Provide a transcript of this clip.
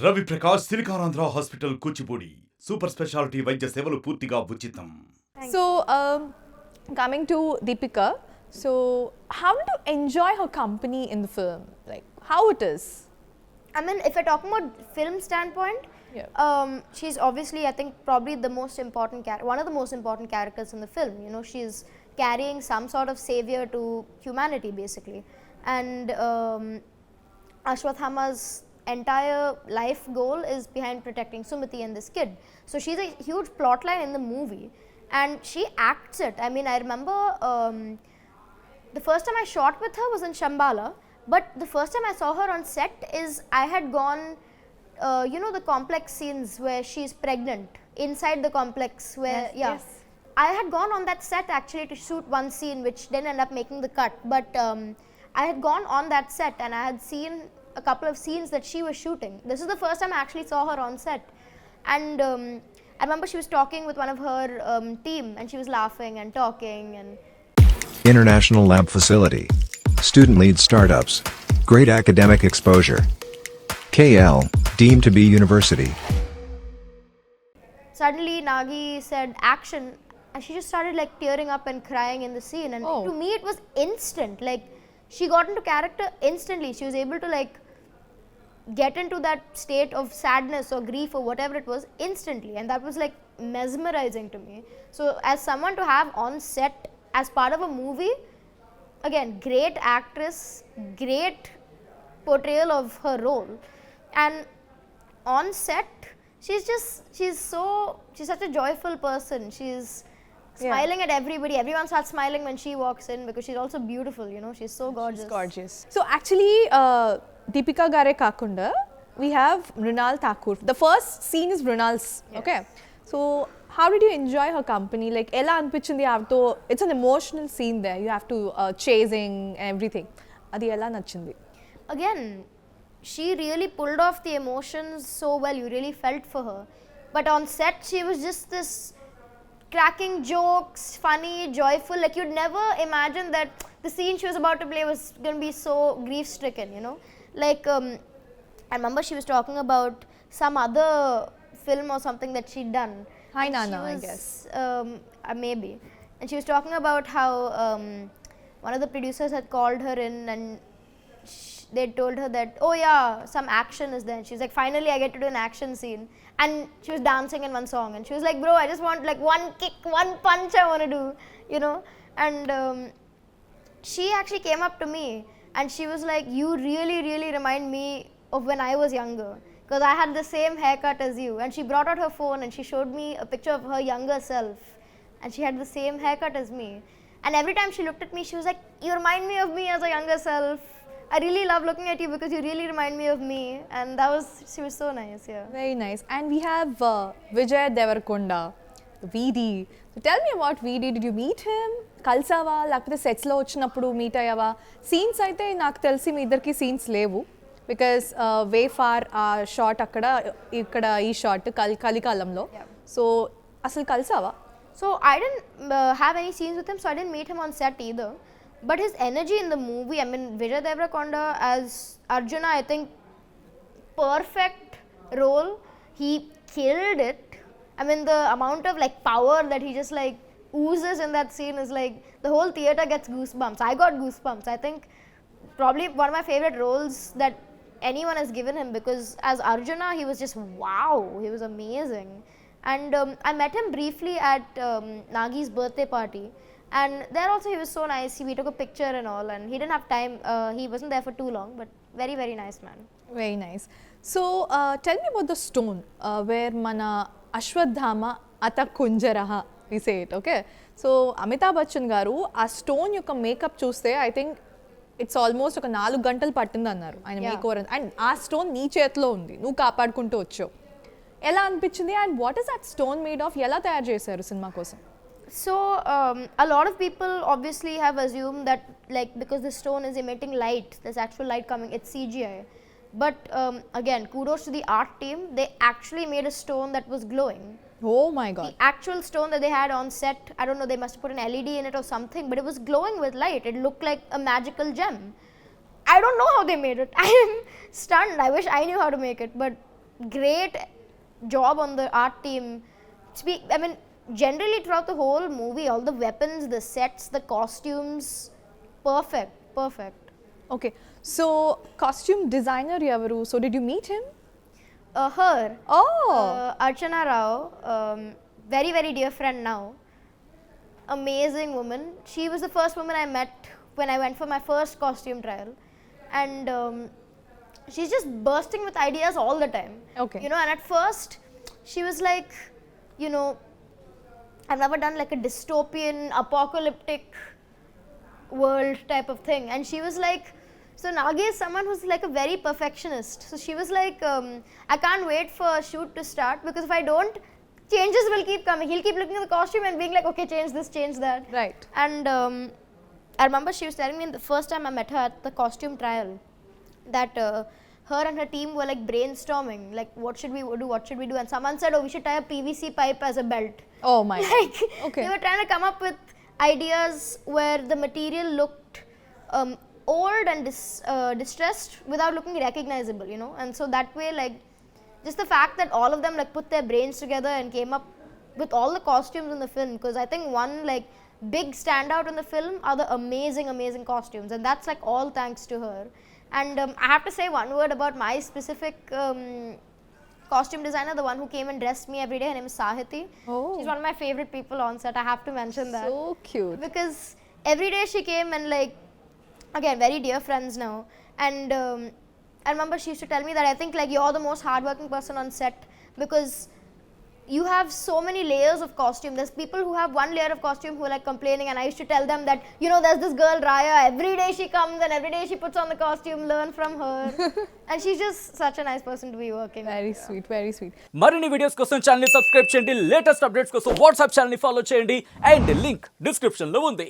Ravi Prakash Siliconandhra hospital Kuchipudi super speciality వైద్య సేవలు పూర్తిగా ఉచితం. So coming to Deepika, so how did you enjoy her company in the film? Like how it is? I mean, if we're talking about film standpoint, she's obviously, I think, probably the most important one of the most important characters in the film. You know, she's carrying some sort of savior to humanity, basically, and Ashwathama's entire life goal is behind protecting Sumati and this kid. So she's a huge plotline in the movie, and she acts it. I mean, I remember the first time I shot with her was in Shambhala, but the first time I saw her on set is I had gone, you know, the complex scenes where she's pregnant inside the complex where Yes. I had gone on that set actually to shoot one scene which didn't end up making the cut, but I had gone on that set and I had seen a couple of scenes that she was shooting. This is the first time I actually saw her on set, and I remember she was talking with one of her team and she was laughing and talking. And International Lab Facility, Student Lead Startups, Great Academic Exposure, KL, deemed to be University. Suddenly Nagi said action and she just started like tearing up and crying in the scene, and to me it was instant. Like she got into character instantly. She was able to like get into that state of sadness or grief or whatever it was instantly, and that was like mesmerizing to me. So as someone to have on set as part of a movie, again, great actress, great portrayal of her role, and on set she's such a joyful person. She's smiling at everybody. Everyone starts smiling when she walks in because she's also beautiful, you know, she's so gorgeous. She's gorgeous. So actually Deepika gare kakunda we have Mrinal Thakur. The first scene is Mrinal's. Okay, so how did you enjoy her company? Like ela anpichindi avto, it's an emotional scene there. You have to chasing everything. Adi ela nachindi? Again, she really pulled off the emotions so well. You really felt for her, but on set she was just this cracking jokes, funny, joyful. Like you'd never imagine that the scene she was about to play was going to be so grief stricken, you know. Like I remember she was talking about some other film or something that she'd done. Hi Nana, I guess. Maybe. And she was talking about how one of the producers had called her in and they told her that, oh yeah, some action is there. And she's like, finally I get to do an action scene. And she was dancing in one song and she was like, bro, I just want like one kick, one punch I want to do, you know. And she actually came up to me and she was like, you really, really remind me of when I was younger, because I had the same haircut as you. And she brought out her phone and she showed me a picture of her younger self, and she had the same haircut as me. And every time she looked at me, she was like, you remind me of me as a younger self. I really love looking at you because you really remind me of me. And she was so nice. Yeah, very nice. And we have Vijay Devarakonda, Veedi. So tell me about Veedi. Did you meet him? Kalsava lakapothe sets lo vachinappudu meet ayyava? Scenes aithe naaku telsi మీ ఇద్దరికి scenes లేవు, because way far shot akkada ikkada ee shot kalikalamlo. So asalu kalsava? So I didn't have any scenes with him, so I didn't meet him on set either. But his energy in the movie, I mean, Vijay Devarakonda as Arjuna, I think perfect role. He killed it. I mean, the amount of like power that he just like oozes in that scene is like the whole theater gets goosebumps. I got goosebumps. I think probably one of my favorite roles that anyone has given him, because as Arjuna he was just wow, he was amazing. And I met him briefly at Nagi's birthday party, and there also he was so nice. We took a picture and all, and he didn't have time, he wasn't there for too long, but very, very nice man. Very nice. So tell me about the stone where mana Ashwadhama ata kunjaraha, we say it. Okay, so Amitabh Bachchan garu aa stone yokka makeup chuste I think it's almost oka 4 gantalu pattindi annaru ayana makeover, and aa stone nee chethlo undi, nu kaapadukunటూ వచ్చావు. ఎలా అనిపించింది? and what is that stone made of? ఎలా తయారు చేశారు cinema కోసం? So a lot of people obviously have assumed that like because the stone is emitting light, there's actual light coming, it's CGI. But again, kudos to the art team, they actually made a stone that was glowing. Oh my god. The actual stone that they had on set, I don't know, they must have put an LED in it or something, but it was glowing with light. It looked like a magical gem. I don't know how they made it. I am stunned. I wish I knew how to make it, but great job on the art team. I mean, generally throughout the whole movie, all the weapons, the sets, the costumes, perfect. Okay, so costume designer evaru? So did you meet him? Her, Oh, Archana Rao, very very dear friend now. Amazing woman. She was the first woman I met when I went for my first costume trial, and she's just bursting with ideas all the time. Okay. You know, and at first she was like, you know, I've never done like a dystopian apocalyptic world type of thing, and she was like, so Nagi is someone who's like a very perfectionist, so she was like, I can't wait for a shoot to start, because if I don't, changes will keep coming. He'll keep looking at the costume and being like, okay, change this, change that. right. And I remember she was telling me the first time I met her at the costume trial that her and her team were like brainstorming, like what should we do, and someone said, oh, we should tie a PVC pipe as a belt. Oh my. Like, Okay. they were trying to come up with ideas where the material looked old and distressed without looking recognizable, you know. And so that way, like, just the fact that all of them like put their brains together and came up with all the costumes in the film, because I think one like big standout in the film are the amazing costumes, and that's like all thanks to her. And I have to say one word about my specific costume designer, the one who came and dressed me every day. Her name is Sahiti. Oh. She's one of my favorite people on set. I have to mention that. So cute. Because every day she came and like, again, very dear friends now. And I remember she used to tell me that I think like you're the most hardworking person on set, because you have so many layers of costume. There's people who have one layer of costume who are like complaining, and I used to tell them that, you know, there's this girl Raya, every day she comes and every day she puts on the costume, learn from her. And she's just such a nice person to be working with. Very sweet, very sweet. మరిన్ని videos కోసం channel ని subscribe చేయండి, latest updates కోసం WhatsApp channel ని follow చేయండి, and link description లో ఉంది.